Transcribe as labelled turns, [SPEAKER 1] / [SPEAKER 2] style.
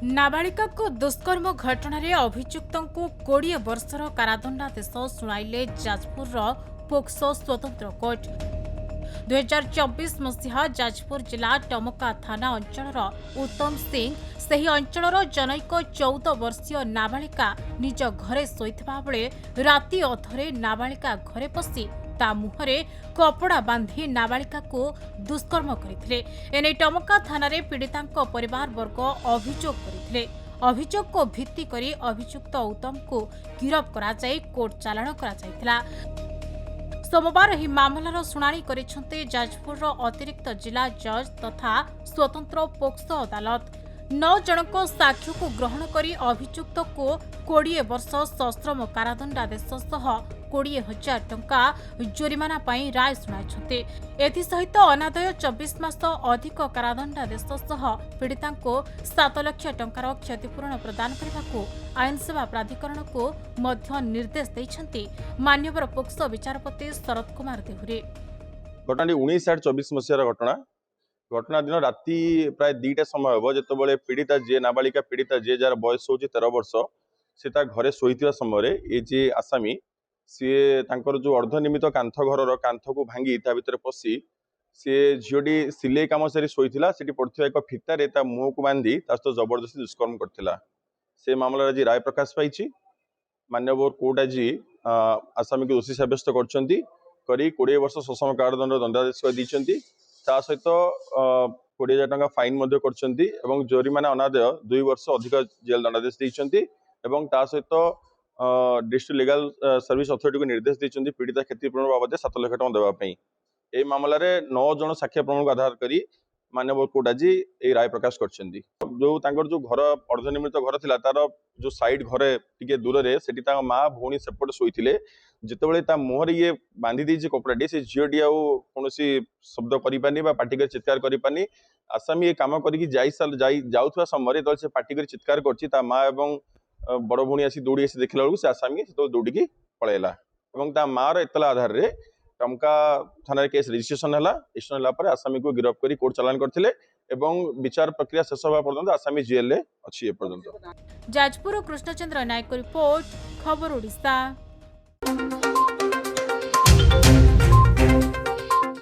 [SPEAKER 1] नाबालिका को दुष्कर्म घटना अभियुक्त को 20 वर्षर कारादंडादेश शुणाइले जाजपुर पोक्सो स्वतंत्र कोर्ट। 2024 मसीहा जाजपुर जिला टमका थाना अंचल उत्तम सिंह सही अंचल जनैक 14 वर्षीय नाबालिका निज घरे शोइथिबा बेले राति अधरे नाबालिका घरे पशि ता मुहरे कपड़ा बांधी नाबालिका को दुष्कर्म करथिले। एने टमका थाना रे पीड़िता परिवार वर्ग अभियोग करथिले। अभियोग को भित्ति करी अभियुक्त उत्तम को गिरफ्त करा जाय कोर्ट चालाण करा जायतिला। सोमवार ही मामलार शुणाणी करिसेंते जाजपुर अतिरिक्त जिला जज तथा स्वतंत्र पोक्सो अदालत। 9 जनक साक्ष्य को ग्रहण करी अभियुक्त को 20 वर्ष सश्रम कारादंडादेश सह 20,000 टंका जोरिमाना पाई राय शुणाइछन्ते। एथिसहित अनादय 24 मास अधिक कारादंडादेश सह पीड़िता को 7 लाख टंकार क्षतिपूरण प्रदान करने आईन सेवा प्राधिकरण को मध्य निर्देश देइछन्ते मान्यवर पोक्सो विचारपति शरद कुमार देहुरी।
[SPEAKER 2] घटना 19/24 मसीहार घटना दिन राति प्राय 2टा समय हम जो पीड़िता जी नाबालिका पीड़िता जी जार बयस हो 13 वर्ष से घरे शोता समय ये जी आसामी सी जो अर्धनिर्मित कांथ घर कांथ को भांगी भितर पशि सी झीटी सिले कम सारी शोता से पड़ता एक फितार मुह को बांधी सहित जबरदस्ती दुष्कर्म करथिला। से मामला आज राय प्रकाश पाई मान्यवर कोर्ट आज आसामी को दोषी सब्यस्त कर 20 वर्ष सश्रम कारादंड दंडादेश दी सहित 20,000 टंका फाइन कर जोरिमाना अनादय 2 वर्ष अधिक जेल दंडादेश देते सहित डिस्ट्रिक्ट लीगल सर्विस अथॉरिटी को निर्देश देते पीड़िता क्षतिपूरण बाबद 7 लाख टंका देवाई। यह मामलें 9 जन साक्ष्य प्रमाण को आधार कर मानव कोर्ट आज ये राय प्रकाश कर जो घर अर्धनिर्मित घर था तार जो साइड घरे टे दूर से माँ भौणी सेपटे शोते जितेबाला मुहर ये बांधी देती कपड़ाटी से झीटी कौन शब्द करें पाटिक चित्कार करें आसामी ये कम कर समय से पाटिक चित्कार कर माँ और बड़ भौणी आसी दौड़ी आसी देखला बेलू से आसामी दौड़ी पलैला माँ एतला आधार में टमका थाना केस रजिस्ट्रेशन है आसामी को गिरफ्त कर कोर्ट चालान करथिले एवं विचार प्रक्रिया शेष होगा पर्यंत आसामी जेल अच्छी ए पर्यंत।
[SPEAKER 1] जाजपुर कृष्णचंद्र नायक रिपोर्ट खबर ओडिशा।